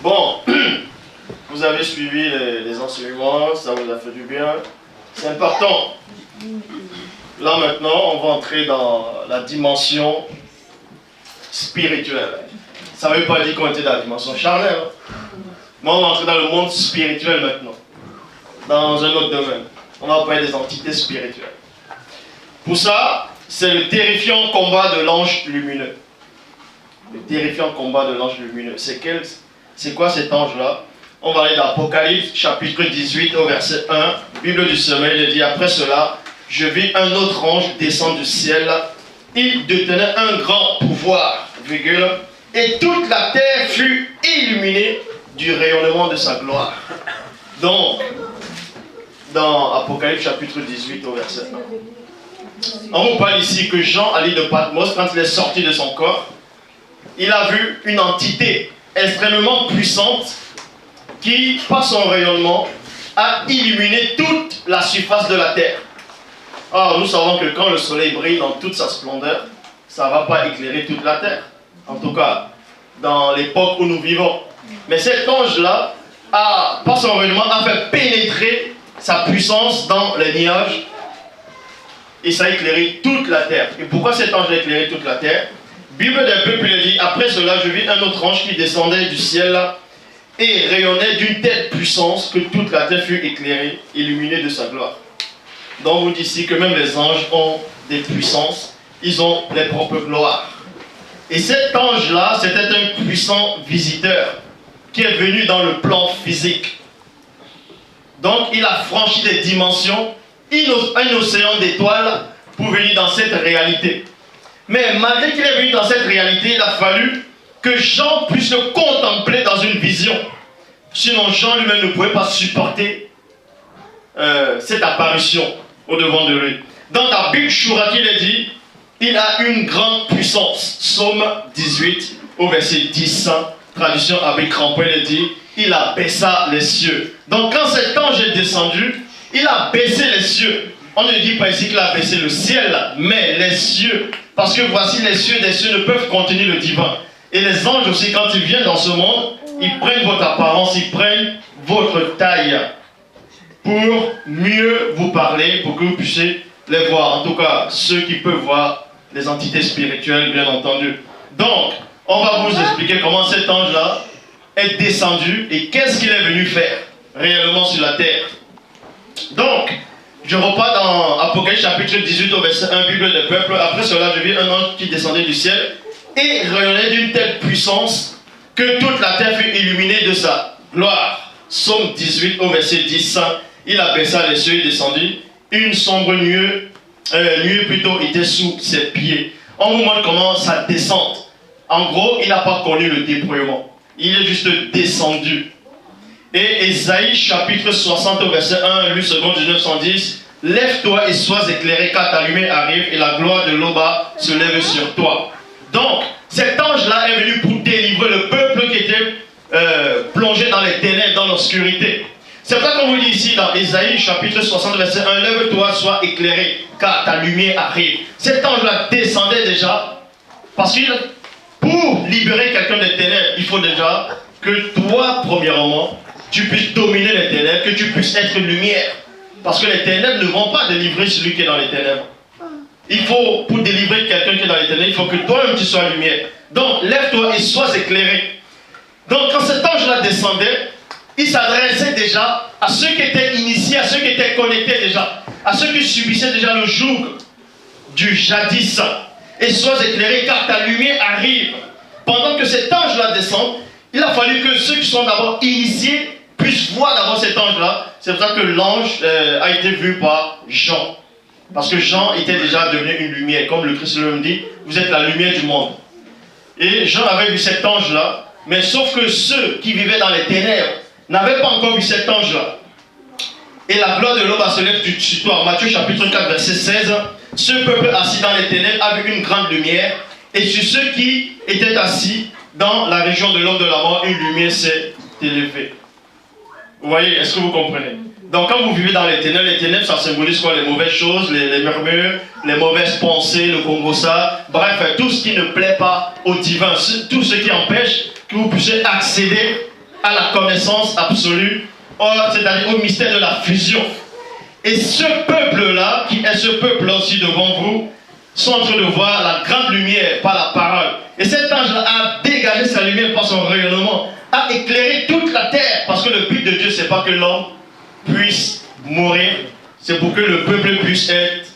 Bon, vous avez suivi les enseignements, ça vous a fait du bien. C'est important. Là maintenant, on va entrer dans la dimension spirituelle. Ça ne veut pas dire qu'on était dans la dimension charnelle. Mais on va entrer dans le monde spirituel maintenant. Dans un autre domaine. On va parler des entités spirituelles. Pour ça, c'est le terrifiant combat de l'ange lumineux. Le terrifiant combat de l'ange lumineux. C'est quoi cet ange-là? On va aller dans Apocalypse, chapitre 18, au verset 1. Bible du sommeil, il dit: après cela, je vis un autre ange descendre du ciel. Il détenait un grand pouvoir, virgule, et toute la terre fut illuminée du rayonnement de sa gloire. Donc, dans Apocalypse, chapitre 18, au verset 1. On vous parle ici que Jean, à l'île de Patmos, quand il est sorti de son corps, il a vu une entité extrêmement puissante qui, par son rayonnement, a illuminé toute la surface de la terre. Or, nous savons que quand le soleil brille dans toute sa splendeur, ça ne va pas éclairer toute la terre. En tout cas, dans l'époque où nous vivons. Mais cet ange-là, par son rayonnement, a fait pénétrer sa puissance dans les nuages et ça a éclairé toute la terre. Et pourquoi cet ange a éclairé toute la terre? Bible des peuples, il dit: après cela, je vis un autre ange qui descendait du ciel et rayonnait d'une telle puissance que toute la terre fut éclairée, illuminée de sa gloire. Donc, on vous dit ici que même les anges ont des puissances, ils ont les propres gloires. Et cet ange-là, c'était un puissant visiteur qui est venu dans le plan physique. Donc, il a franchi des dimensions, un océan d'étoiles pour venir dans cette réalité. Mais malgré qu'il est venu dans cette réalité, il a fallu que Jean puisse le contempler dans une vision. Sinon, Jean lui-même ne pouvait pas supporter cette apparition au-devant de lui. Dans la Bible, Shuraki, il est dit: il a une grande puissance. Psaume 18, au verset 10, traduction avec crampon, il est dit: il a baissé les cieux. Donc quand cet ange est descendu, il a baissé les cieux. On ne dit pas ici qu'il a baissé le ciel, mais les cieux. Parce que voici les cieux des cieux ne peuvent contenir le divin. Et les anges aussi, quand ils viennent dans ce monde, ils prennent votre apparence, ils prennent votre taille pour mieux vous parler, pour que vous puissiez les voir. En tout cas, ceux qui peuvent voir les entités spirituelles, bien entendu. Donc, on va vous expliquer comment cet ange-là est descendu et qu'est-ce qu'il est venu faire réellement sur la terre. Donc, je repars dans Apocalypse chapitre 18 au verset 1, Bible des peuples. Après cela, je vis un ange qui descendait du ciel et rayonnait d'une telle puissance que toute la terre fut illuminée de sa gloire. Psaume 18 au verset 10. Il abaissa les cieux et descendit. Une sombre nuée plutôt était sous ses pieds. On vous montre comment ça descend. En gros, il n'a pas connu le déploiement. Il est juste descendu. Et Ésaïe chapitre 60 au verset 1, lu second 1910. Lève-toi et sois éclairé car ta lumière arrive et la gloire de l'Oba se lève sur toi. Donc, cet ange-là est venu pour délivrer le peuple qui était plongé dans les ténèbres, dans l'obscurité. C'est pour ça qu'on vous dit ici dans Ésaïe chapitre 60 verset 1, lève-toi, sois éclairé car ta lumière arrive. Cet ange-là descendait déjà parce que pour libérer quelqu'un des ténèbres, il faut déjà que toi, premièrement, tu puisses dominer les ténèbres, que tu puisses être lumière. Parce que les ténèbres ne vont pas délivrer celui qui est dans les ténèbres. Il faut, pour délivrer quelqu'un qui est dans les ténèbres, il faut que toi-même tu sois lumière. Donc, lève-toi et sois éclairé. Donc, quand cet ange-là descendait, il s'adressait déjà à ceux qui étaient initiés, à ceux qui étaient connectés déjà, à ceux qui subissaient déjà le joug du jadis. Et sois éclairé car ta lumière arrive. Pendant que cet ange-là descend, il a fallu que ceux qui sont d'abord initiés puissent voir d'abord cet ange-là. C'est pour ça que l'ange a été vu par Jean. Parce que Jean était déjà devenu une lumière. Comme le Christ lui dit, vous êtes la lumière du monde. Et Jean avait vu cet ange-là. Mais sauf que ceux qui vivaient dans les ténèbres n'avaient pas encore vu cet ange-là. Et la gloire de l'homme se lève sur toi. Matthieu chapitre 4 verset 16. Ce peuple assis dans les ténèbres a vu une grande lumière. Et sur ceux qui étaient assis dans la région de l'homme de la mort, une lumière s'est élevée. Vous voyez, est-ce que vous comprenez? Donc quand vous vivez dans les ténèbres, ça symbolise quoi? Les mauvaises choses, les murmures, les mauvaises pensées, le congossa, bref, tout ce qui ne plaît pas au divin, tout ce qui empêche que vous puissiez accéder à la connaissance absolue, c'est-à-dire au mystère de la fusion. Et ce peuple-là, qui est ce peuple-là aussi devant vous, sont en train de voir la grande lumière par la parole. Et cet ange-là a dégagé sa lumière par son rayonnement, a éclairé toute la terre. Parce que le but de Dieu, c'est pas que l'homme puisse mourir, c'est pour que le peuple puisse être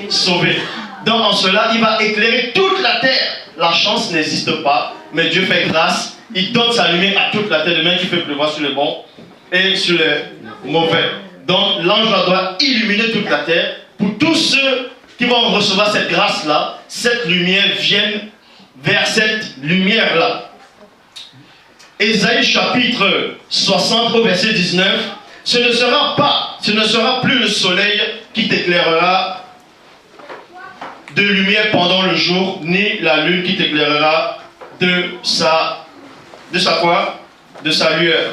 sauvé. Donc en cela, il va éclairer toute la terre. La chance n'existe pas, mais Dieu fait grâce. Il donne sa lumière à toute la terre, de même qu'il fait pleuvoir sur les bons et sur les mauvais. Donc l'ange doit illuminer toute la terre pour tous ceux qui vont recevoir cette grâce-là. Cette lumière vienne vers cette lumière-là. Ésaïe chapitre 60 au verset 19. Ce ne sera plus le soleil qui t'éclairera de lumière pendant le jour, ni la lune qui t'éclairera de sa quoi? De sa lueur.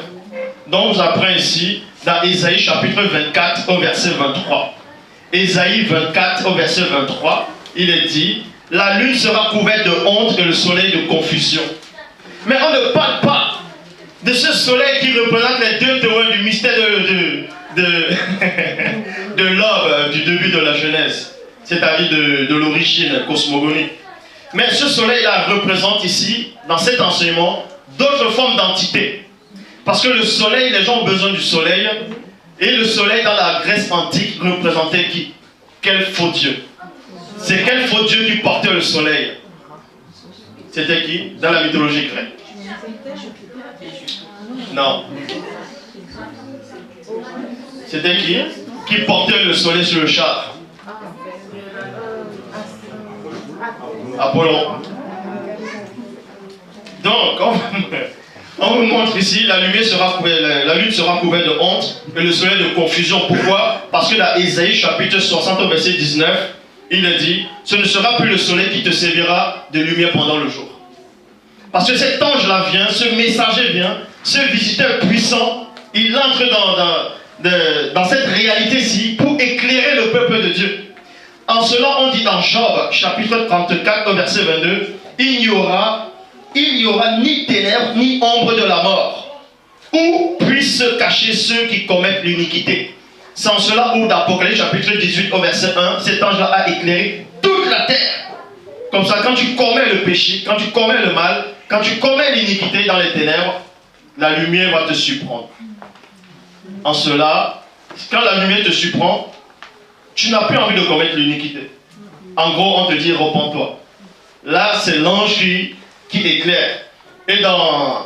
Donc on apprend ici dans Ésaïe chapitre 24 au verset 23. Ésaïe 24 au verset 23, il est dit: la lune sera couverte de honte et le soleil de confusion. Mais on ne parle pas de ce soleil qui représente les deux théories du mystère de l'aube, du début de la Genèse, c'est-à-dire de l'origine cosmogonique. Mais ce soleil-là représente ici, dans cet enseignement, d'autres formes d'entités. Parce que le soleil, les gens ont besoin du soleil, et le soleil dans la Grèce antique représentait qui? Quel faux dieu? C'est quel faux dieu qui portait le soleil? C'était qui? Dans la mythologie grecque. Non. C'était qui portait le soleil sur le char? Apollon. Donc, on vous montre ici, la lune sera couverte de honte et le soleil de confusion. Pourquoi? Parce que dans Ésaïe chapitre 60 au verset 19, il est dit: ce ne sera plus le soleil qui te servira de lumière pendant le jour. Parce que cet ange-là vient, ce messager vient, ce visiteur puissant, il entre dans cette réalité-ci pour éclairer le peuple de Dieu. En cela, on dit dans Job, chapitre 34, au verset 22, il n'y aura ni ténèbres, ni ombre de la mort, où puissent se cacher ceux qui commettent l'iniquité. C'est en cela où, dans Apocalypse, chapitre 18, au verset 1, cet ange-là a éclairé toute la terre. Comme ça, quand tu commets le péché, quand tu commets le mal, quand tu commets l'iniquité dans les ténèbres, la lumière va te surprendre. En cela, quand la lumière te surprend, tu n'as plus envie de commettre l'iniquité. En gros, on te dit: repens-toi. Là, c'est l'ange qui éclaire. Et dans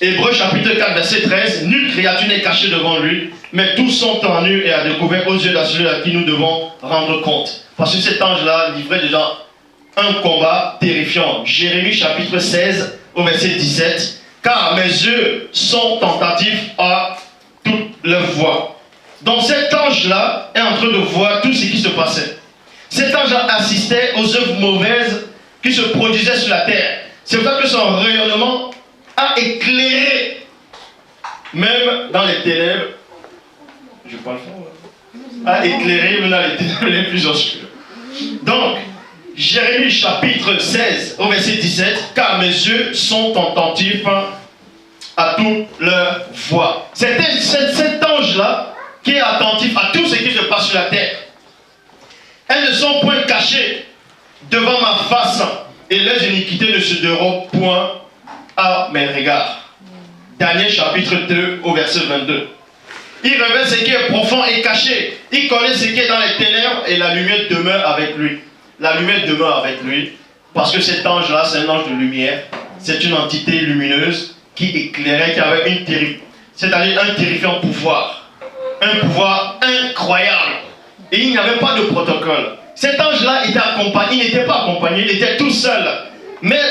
Hébreux chapitre 4, verset 13, nulle créature n'est cachée devant lui, mais tous sont en nu et à découvert aux yeux de celui à qui nous devons rendre compte. Parce que cet ange-là livrait déjà un combat terrifiant. Jérémie chapitre 16, au verset 17, car mes yeux sont tentatifs à toute leur voix. Donc cet ange-là est en train de voir tout ce qui se passait. Cet ange-là assistait aux œuvres mauvaises qui se produisaient sur la terre. C'est pour ça que son rayonnement a éclairé, même dans les ténèbres, je parle fort, a éclairé même dans les ténèbres les plus obscures. Donc, Jérémie chapitre 16 au verset 17, car mes yeux sont attentifs à toute leur voix. C'est cet ange-là qui est attentif à tout ce qui se passe sur la terre. Elles ne sont point cachées devant ma face, et leurs iniquités ne se dérobent point à mes regards. Daniel chapitre 2 au verset 22. Il révèle ce qui est profond et caché. Il connaît ce qui est dans les ténèbres et la lumière demeure avec lui. La lumière demeure avec lui parce que cet ange-là, c'est un ange de lumière. C'est une entité lumineuse qui éclairait, qui avait c'est-à-dire un terrifiant pouvoir. Un pouvoir incroyable. Et il n'y avait pas de protocole. Cet ange-là était accompagné, il n'était pas accompagné, il était tout seul. Mais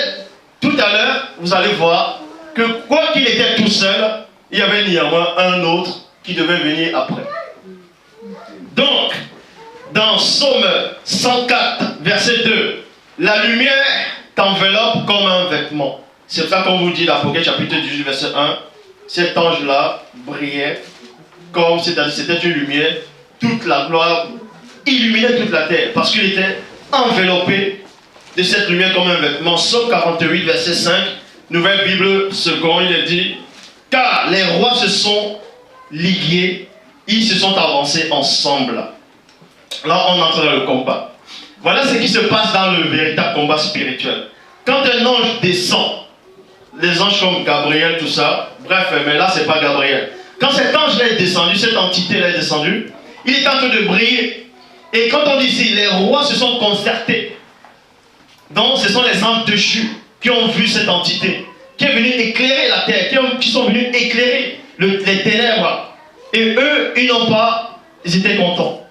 tout à l'heure, vous allez voir que quoi qu'il était tout seul, il y avait néanmoins un autre qui devait venir après. Donc, dans Psaume 104, verset 2, la lumière t'enveloppe comme un vêtement. C'est ça qu'on vous dit dans Apocalypse chapitre 18, verset 1. Cet ange-là brillait comme c'était une lumière, toute la gloire illuminait toute la terre parce qu'il était enveloppé de cette lumière comme un vêtement. Psaume 48, verset 5. Nouvelle Bible seconde, il est dit, car les rois se sont ligués, ils se sont avancés ensemble. Là, on entre dans le combat. Voilà ce qui se passe dans le véritable combat spirituel. Quand un ange descend, les anges comme Gabriel, tout ça, bref, mais là, c'est pas Gabriel. Quand cet ange-là est descendu, cette entité-là est descendue, il est en train de briller. Et quand on dit ici, les rois se sont concertés. Donc, ce sont les anges déchus qui ont vu cette entité, qui est venue éclairer la terre, qui sont venus éclairer les ténèbres. Et eux, ils n'ont pas, ils étaient contents.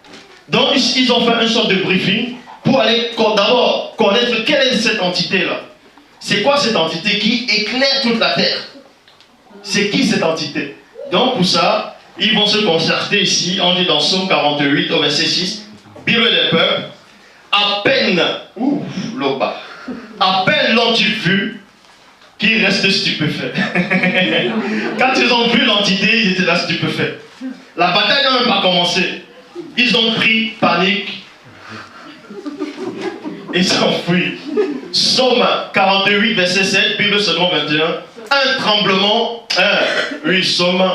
Donc, ils ont fait une sorte de briefing pour aller d'abord connaître quelle est cette entité-là. C'est quoi cette entité qui éclaire toute la terre? C'est qui cette entité? Donc, pour ça, ils vont se concerter ici, on dit dans Psaume 48 au verset 6, Bible des peuples, à peine, à peine l'ont-ils vu qu'ils restaient stupéfaits. Quand ils ont vu l'entité, ils étaient là stupéfaits. La bataille n'a même pas commencé. Ils ont pris panique. Ils s'enfuient. Psaume 48, verset 7, Bible seconde 21. Un tremblement, Psaume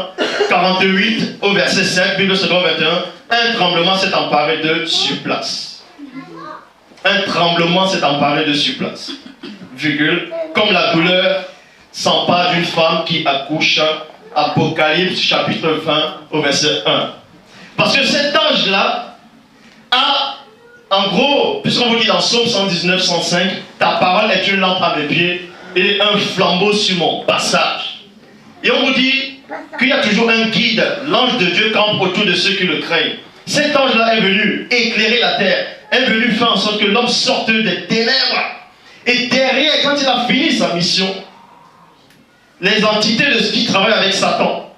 48 au verset 7, Bible seconde 21. Un tremblement s'est emparé de sur place. Un tremblement s'est emparé de sur place. Virgule, comme la douleur s'empare d'une femme qui accouche. Apocalypse chapitre 20 au verset 1. Parce que cet ange-là a, en gros, puisqu'on vous dit dans Psaume 119, 105, ta parole est une lampe à mes pieds et un flambeau sur mon passage. Et on vous dit qu'il y a toujours un guide, l'ange de Dieu campe autour de ceux qui le craignent. Cet ange-là est venu éclairer la terre, est venu faire en sorte que l'homme sorte des ténèbres. Et derrière, quand il a fini sa mission, les entités de ceux qui travaillent avec Satan,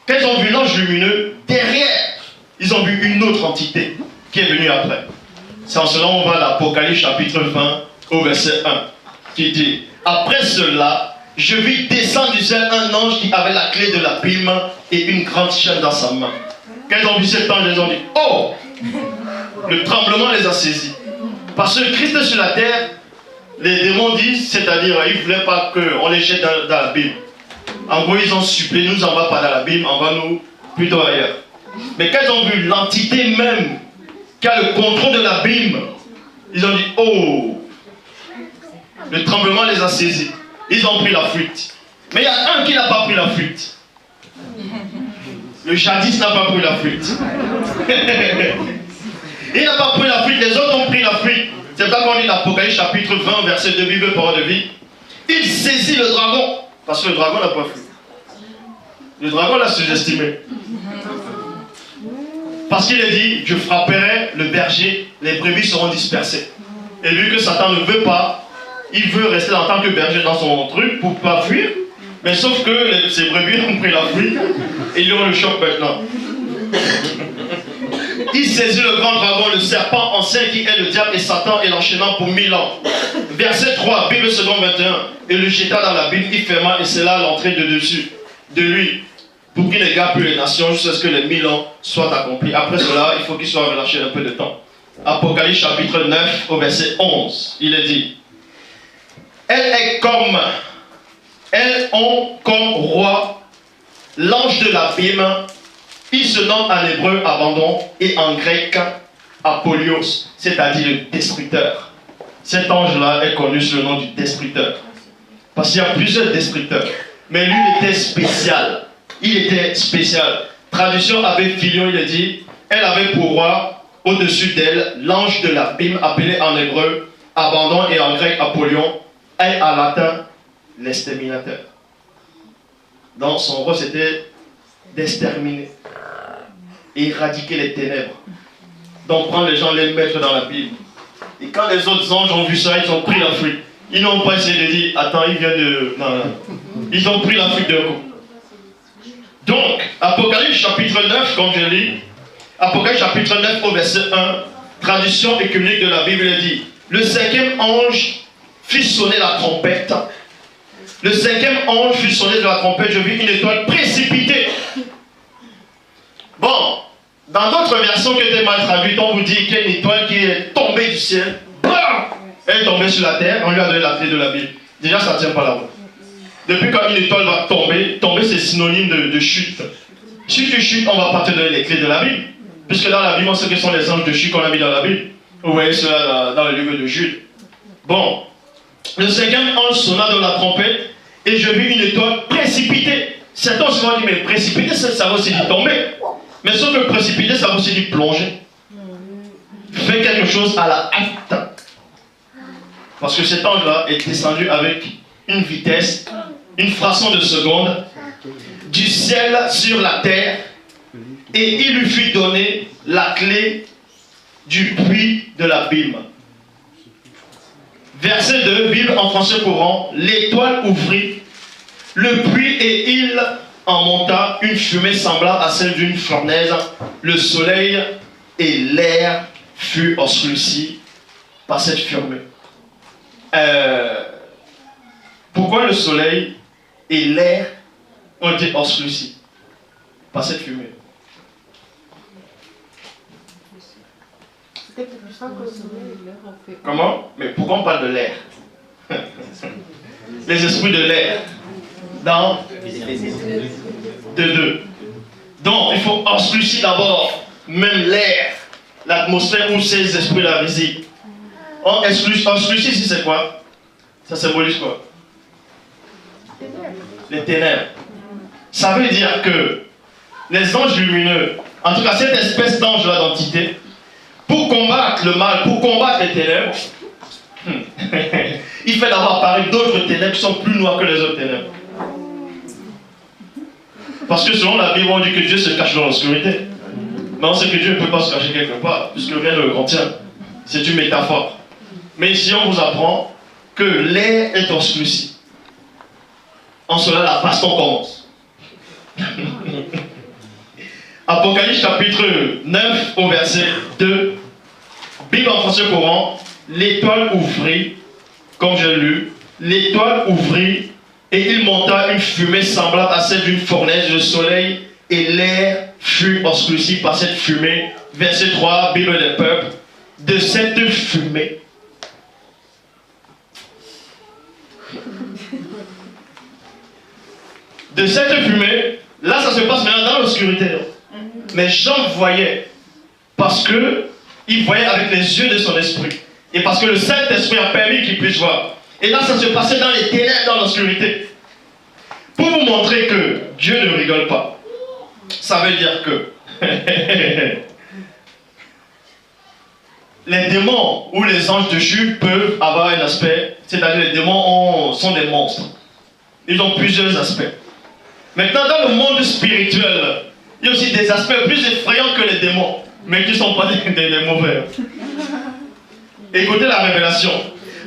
quand ils ont vu l'ange lumineux, derrière, ils ont vu une autre entité qui est venue après. C'est en cela on va à l'Apocalypse chapitre 20 au verset 1, qui dit, après cela, je vis descendre du ciel un ange qui avait la clé de l'abîme et une grande chaîne dans sa main. Quand ils ont vu cet ange, ils ont dit, oh! Le tremblement les a saisis. Parce que Christ est sur la terre, les démons disent, c'est-à-dire, ils ne voulaient pas qu'on les jette dans l'abîme. En gros, ils ont supplié, nous envoie pas dans l'abîme, envoie-nous plutôt ailleurs. Mais quand ils ont vu l'entité même qui a le contrôle de l'abîme, ils ont dit, oh! Le tremblement les a saisis. Ils ont pris la fuite. Mais il y a un qui n'a pas pris la fuite. Le jadis n'a pas pris la fuite. Il n'a pas pris la fuite, les autres ont pris la fuite. C'est ça qu'on lit l'Apocalypse chapitre 20, verset 2, Bible, parole de vie. Il saisit le dragon. Parce que le dragon n'a pas fui. Le dragon l'a sous-estimé. Parce qu'il a dit, je frapperai le berger, les brebis seront dispersées. Et vu que Satan ne veut pas, il veut rester en tant que berger dans son truc pour ne pas fuir. Mais sauf que ces brebis ont pris la fuite et ils ont le choc maintenant. Il saisit le grand dragon, le serpent ancien qui est le diable et Satan et l'enchaînant pour 1000 ans. Verset 3, Bible seconde 21. Et le jeta dans l'abîme, il ferma et c'est là l'entrée de dessus de lui, pour qu'il n'égare plus les nations jusqu'à ce que les 1000 ans soient accomplis. Après cela, il faut qu'il soit relâché un peu de temps. Apocalypse chapitre 9 au verset 11, il est dit, elles ont comme roi l'ange de l'abîme. Il se nomme en hébreu abandon et en grec Apollyon, c'est-à-dire le destructeur. Cet ange-là est connu sous le nom du destructeur. Parce qu'il y a plusieurs destructeurs. Mais lui était spécial. Il était spécial. Traduction Abbé Filion, il a dit, elle avait pour roi au-dessus d'elle l'ange de l'abîme appelé en hébreu abandon et en grec Apollyon et en latin l'exterminateur. Donc son rôle c'était d'exterminer, éradiquer les ténèbres. Donc prendre les gens, les mettre dans la Bible. Et quand les autres anges ont vu ça, ils ont pris la fuite. Ils n'ont pas essayé de dire, attends, il vient de... Non, non. Ils ont pris la fuite d'un coup. Donc, Apocalypse chapitre 9, comme je lis, Apocalypse chapitre 9 au verset 1, traduction écuménique de la Bible, il dit, le cinquième ange fit sonner la trompette. Le cinquième ange fit sonner de la trompette, je vis une étoile précipitée. Bon, dans d'autres versions qui étaient mal traduites, on vous dit qu'il y a une étoile qui est tombée du ciel. Elle est tombée sur la terre, on lui a donné la clé de la Bible. Déjà, ça ne tient pas la route. depuis quand une étoile va tomber, c'est synonyme de chute. Si tu chutes, on ne va pas te donner les clés de la Bible. Puisque dans la Bible, on sait que ce sont les anges de chute qu'on a mis dans la Bible. Vous voyez cela dans le livre de Jude. Bon. Le cinquième ange sonna de la trompette et je vis une étoile précipitée. Certains souvent disent, mais précipiter, ça veut aussi dire tomber. Mais sauf que précipiter, ça veut aussi dire plonger. Faire quelque chose à la hâte. Parce que cet ange-là est descendu avec une vitesse, une fraction de seconde, du ciel sur la terre, et il lui fut donné la clé du puits de l'abîme. Verset 2, Bible en français courant, l'étoile ouvrit, le puits et il en monta une fumée semblable à celle d'une fournaise, le soleil et l'air furent obscurcis par cette fumée. Pourquoi le soleil et l'air ont été obscurcis par cette fumée? Comment? Mais pourquoi on parle de l'air? Les esprits de l'air. Dans 2. Donc, il faut obscurcir d'abord même l'air, l'atmosphère où ces esprits-là résident. On obscurcit ici, c'est quoi? Ça symbolise quoi? Les ténèbres. Ça veut dire que les anges lumineux, en tout cas cette espèce d'ange-là d'entité, pour combattre le mal, pour combattre les ténèbres, il fait d'abord apparaître d'autres ténèbres qui sont plus noires que les autres ténèbres. Parce que selon la Bible, on dit que Dieu se cache dans l'obscurité. Mais on sait que Dieu ne peut pas se cacher quelque part, puisque rien ne le contient. C'est une métaphore. Mais ici, on vous apprend que l'air est obscurci. En cela, la baston commence. Apocalypse chapitre 9 au verset 2. Bible en français courant, l'étoile ouvrit, comme j'ai lu, l'étoile ouvrit et il monta une fumée semblable à celle d'une fournaise, le soleil et l'air fut obscurci par cette fumée. Verset 3, Bible des peuples, de cette fumée. De cette fumée, là ça se passe maintenant dans l'obscurité. Mais Jean voyait, parce que il voyait avec les yeux de son esprit. Et parce que le Saint-Esprit a permis qu'il puisse voir. Et là ça se passait dans les ténèbres, dans l'obscurité. Pour vous montrer que Dieu ne rigole pas. Ça veut dire que les démons ou les anges de Jude peuvent avoir un aspect, c'est-à-dire les démons sont des monstres. Ils ont plusieurs aspects. Maintenant, dans le monde spirituel, il y a aussi des aspects plus effrayants que les démons, mais qui ne sont pas des mauvais. Écoutez la révélation.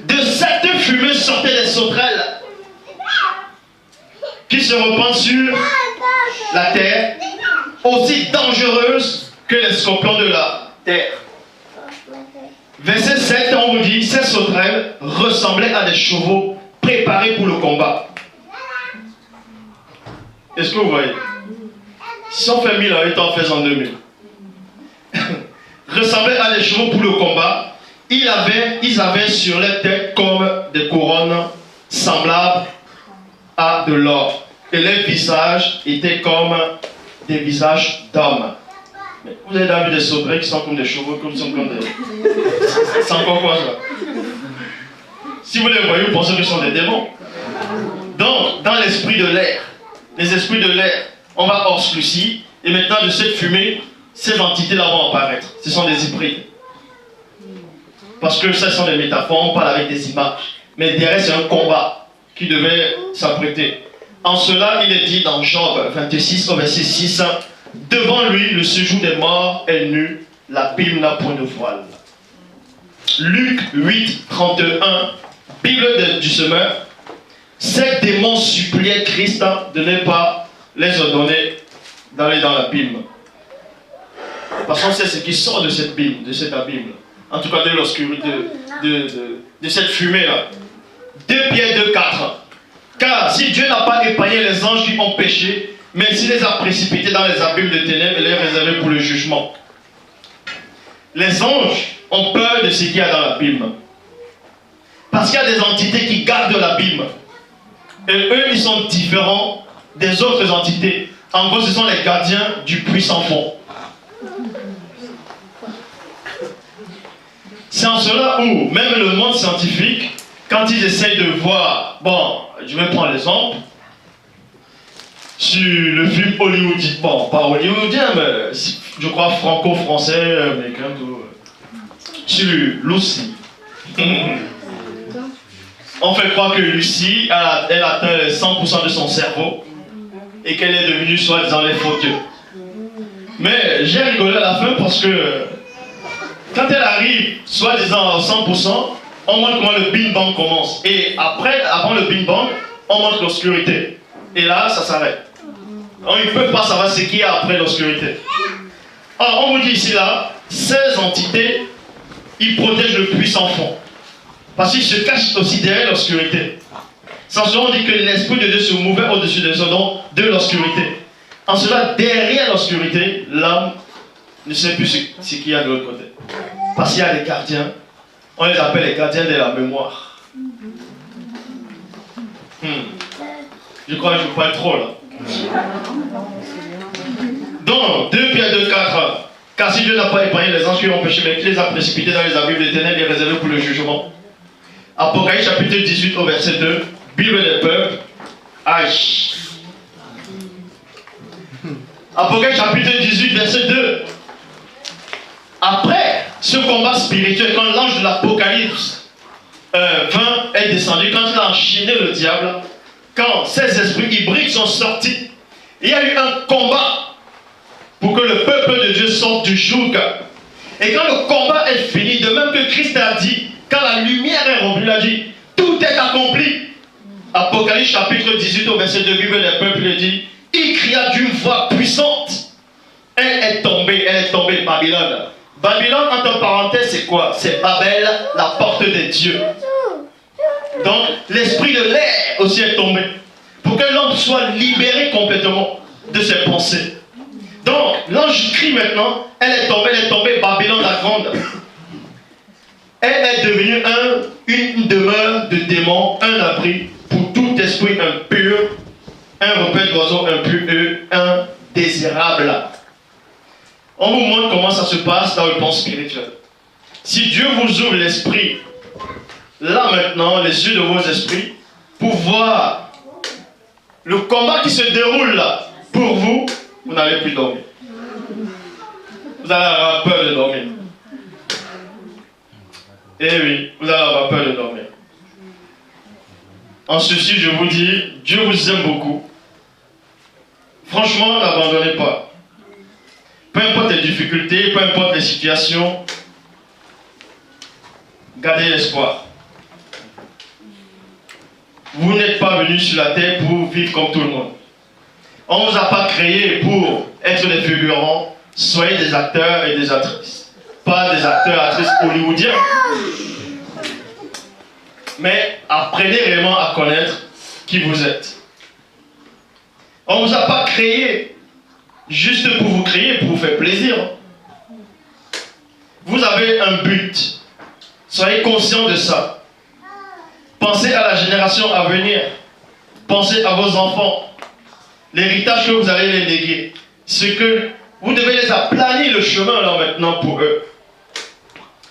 De cette fumée sortaient des sauterelles qui se répandent sur la terre, aussi dangereuses que les scorpions de la terre. Verset 7, on vous dit, ces sauterelles ressemblaient à des chevaux préparés pour le combat. Est-ce que vous voyez? Si on fait 1000 ans, on fait en 2000. Ressemblaient à des chevaux pour le combat. Ils avaient sur les têtes comme des couronnes semblables à de l'or. Et leurs visages étaient comme des visages d'hommes. Vous avez déjà vu des sauterelles qui sont comme des chevaux, qui sont comme des... C'est encore quoi ça? Si vous les voyez, vous pensez que ce sont des démons. Donc, dans l'esprit de l'air, les esprits de l'air, on va obscurcir, et maintenant de cette fumée, ces entités-là vont apparaître. Ce sont des hybrides. Parce que ce sont des métaphores, on parle avec des images. Mais derrière, c'est un combat qui devait s'apprêter. En cela, il est dit dans Job 26, au verset 6, devant lui, le séjour des morts est nu, l'abîme n'a point de voile. Luc 8, 31, Bible du semeur, ces démons suppliaient Christ de ne pas les ordonner d'aller dans l'abîme. Parce qu'on sait ce qui sort de cette abîme, en tout cas de l'obscurité, de cette fumée-là. 2 Pierre 2, 4. Car si Dieu n'a pas épargné les anges qui ont péché, mais s'il les a précipités dans les abîmes de ténèbres et les réservés pour le jugement. Les anges ont peur de ce qu'il y a dans l'abîme. Parce qu'il y a des entités qui gardent l'abîme. Et eux, ils sont différents des autres entités. En gros, ce sont les gardiens du puissant fond. C'est en cela où, même le monde scientifique, quand ils essayent de voir, bon, je vais prendre l'exemple, sur le film hollywoodien, bon, pas hollywoodien, mais je crois franco-français, américain, tout, sur Lucy. On fait croire que Lucie, elle atteint 100% de son cerveau et qu'elle est devenue soi-disant les faux dieux. Mais j'ai rigolé à la fin parce que quand elle arrive soi-disant à 100%, on montre comment le Big Bang commence. Et après, avant le Big Bang, on montre l'obscurité. Et là, ça s'arrête. Ils ne peuvent pas savoir ce qu'il y a après l'obscurité. Alors, on vous dit ici, là, 16 entités, ils protègent le puissant fond. Parce qu'il se cache aussi derrière l'obscurité. Sans cela, on dit que l'Esprit de Dieu se mouvait au-dessus des ordons de l'obscurité. En cela, derrière l'obscurité, l'âme ne sait plus ce qu'il y a de l'autre côté. Parce qu'il y a des gardiens, on les appelle les gardiens de la mémoire. Je crois que je parle trop là. Donc, 2 Pierre 2, 4. Car si Dieu n'a pas épargné les anges qui ont péché, mais qu'il les a précipités dans les abîmes des ténèbres et réservés pour le jugement. Apocalypse chapitre 18 au verset 2. Bible des peuples. Aïe. Apocalypse chapitre 18 verset 2. Après ce combat spirituel, quand l'ange de l'Apocalypse 20 est descendu, quand il a enchaîné le diable, quand ces esprits hybrides sont sortis, il y a eu un combat pour que le peuple de Dieu sorte du joug. Et quand le combat est fini, de même que Christ a dit, quand la lumière est revenue, il a dit, tout est accompli. Apocalypse chapitre 18 au verset 2, Bible des peuples, il dit, il cria d'une voix puissante. Elle est tombée, Babylone. Babylone, entre parenthèses, c'est quoi? C'est Babel, la porte des dieux. Donc, l'esprit de l'air aussi est tombé. Pour que l'homme soit libéré complètement de ses pensées. Donc, l'ange crie maintenant, elle est tombée, Babylone la grande. Elle est devenue une demeure de démons, un abri pour tout esprit impur, un repère d'oiseaux impur, indésirable. On vous montre comment ça se passe dans le plan spirituel. Si Dieu vous ouvre l'esprit, là maintenant, les yeux de vos esprits, pour voir le combat qui se déroule là, pour vous, vous n'allez plus dormir. Vous allez avoir peur de dormir. Eh oui, vous allez avoir peur de dormir. En ceci, je vous dis, Dieu vous aime beaucoup. Franchement, n'abandonnez pas. Peu importe les difficultés, peu importe les situations, gardez l'espoir. Vous n'êtes pas venu sur la terre pour vivre comme tout le monde. On ne vous a pas créé pour être des figurants. Soyez des acteurs et des actrices. Pas des acteurs et actrices hollywoodiens. Mais apprenez réellement à connaître qui vous êtes. On ne vous a pas créé juste pour vous créer, pour vous faire plaisir. Vous avez un but. Soyez conscient de ça. Pensez à la génération à venir. Pensez à vos enfants. L'héritage que vous allez les léguer. Ce que vous devez les aplanir le chemin là maintenant pour eux.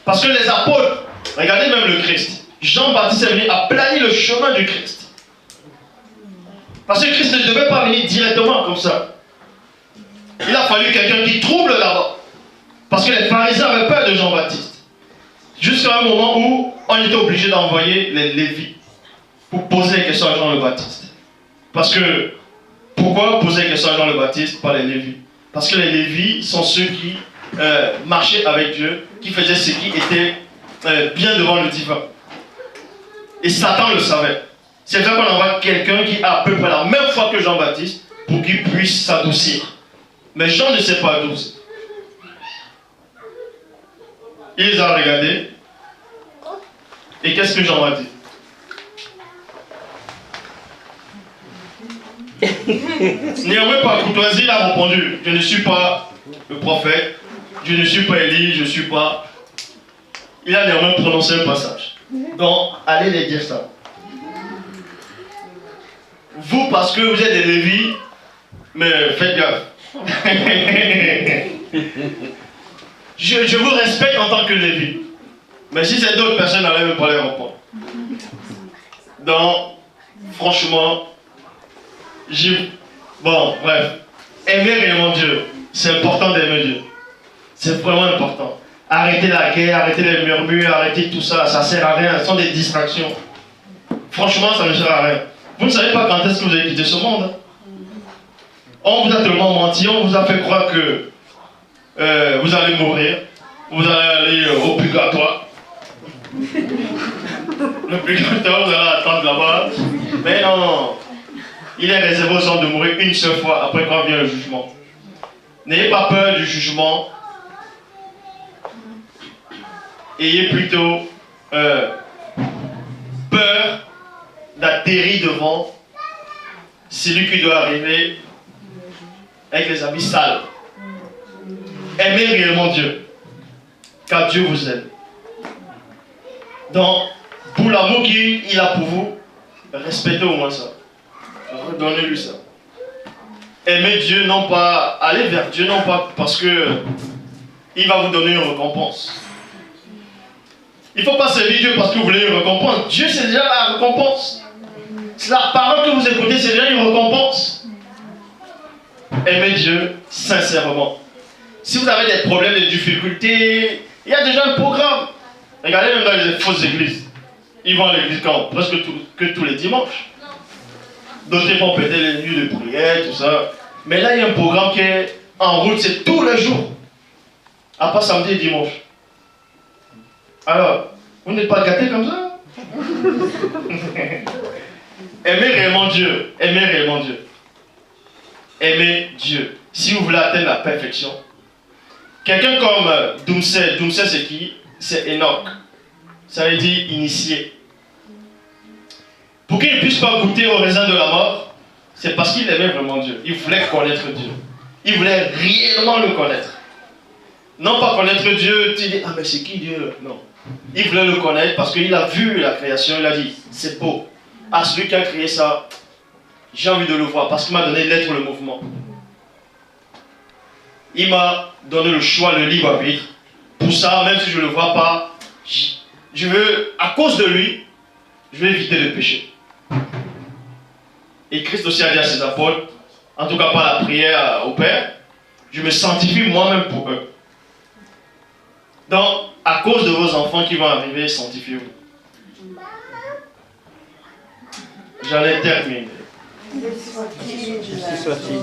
Parce que les apôtres, regardez même le Christ. Jean-Baptiste est venu aplanir le chemin du Christ. Parce que Christ ne devait pas venir directement comme ça. Il a fallu quelqu'un qui trouble là-bas. Parce que les pharisiens avaient peur de Jean-Baptiste. Jusqu'à un moment où on était obligé d'envoyer les Lévites pour poser les questions à Jean le Baptiste. Parce que, pourquoi poser les questions à Jean le Baptiste par les Lévites? Parce que les Lévites sont ceux qui marchaient avec Dieu, qui faisaient ce qui était bien devant le divin. Et Satan le savait. C'est vrai qu'on envoie quelqu'un qui a à peu près la même foi que Jean-Baptiste pour qu'il puisse s'adoucir. Mais Jean ne s'est pas adouci. Il les a regardés. Et qu'est-ce que Jean a dit? Néanmoins, par courtoisie, il a répondu, je ne suis pas le prophète, je ne suis pas Élie, je ne suis pas... Il a néanmoins prononcé un passage. Donc, allez les dire ça. vous, parce que vous êtes des Lévis, mais faites gaffe. je vous respecte en tant que Lévi. Mais si c'est d'autres personnes, n'allez même pas les répondre. Donc, franchement, bon, bref. Aimer réellement Dieu. C'est important d'aimer Dieu. C'est vraiment important. Arrêtez la guerre, arrêtez les murmures, arrêtez tout ça. Ça ne sert à rien. Ce sont des distractions. Franchement, ça ne sert à rien. Vous ne savez pas quand est-ce que vous avez quitté ce monde. On vous a tellement menti, on vous a fait croire que vous allez mourir. Vous allez aller au purgatoire. Le purgatoire, vous allez attendre là-bas. Mais non. Il est réservé aux hommes de mourir une seule fois après quand vient le jugement. N'ayez pas peur du jugement. Ayez plutôt peur d'atterrir devant celui qui doit arriver avec les habits sales. Aimez réellement Dieu, car Dieu vous aime. Donc, pour l'amour qu'il a pour vous, respectez au moins ça. Redonnez-lui ça. Aimez Dieu, non pas, allez vers Dieu, non pas parce que il va vous donner une récompense. Il ne faut pas servir Dieu parce que vous voulez une récompense. Dieu, c'est déjà la récompense. C'est la parole que vous écoutez, c'est déjà une récompense. Aimez Dieu sincèrement. Si vous avez des problèmes, des difficultés, il y a déjà un programme. Regardez même dans les fausses églises. Ils vont à l'église quand presque que tous les dimanches. D'autres vont péter les nuits de prière, tout ça. Mais là, il y a un programme qui est en route, c'est tous les jours. À part samedi et dimanche. Alors, vous n'êtes pas gâtés comme ça? Aimez réellement Dieu. Aimez réellement Dieu. Aimez Dieu. Si vous voulez atteindre la perfection. Quelqu'un comme Doumsé c'est qui? C'est Enoch. Ça veut dire initié. Pour qu'il ne puisse pas goûter au raisin de la mort, c'est parce qu'il aimait vraiment Dieu. Il voulait connaître Dieu. Il voulait réellement le connaître. Non pas connaître Dieu, tu dis, ah mais c'est qui Dieu? Non. Il voulait le connaître parce qu'il a vu la création, il a dit, c'est beau. Ah, celui qui a créé ça, j'ai envie de le voir parce qu'il m'a donné l'être, le mouvement. Il m'a donné le choix, le libre arbitre. Pour ça, même si je ne le vois pas, je veux, à cause de lui, je vais éviter le péché. Et Christ aussi a dit à ses apôtres, en tout cas par la prière au Père, je me sanctifie moi-même pour eux. Donc, à cause de vos enfants qui vont arriver, sanctifiez-vous. J'en ai terminé. Ainsi soit-il.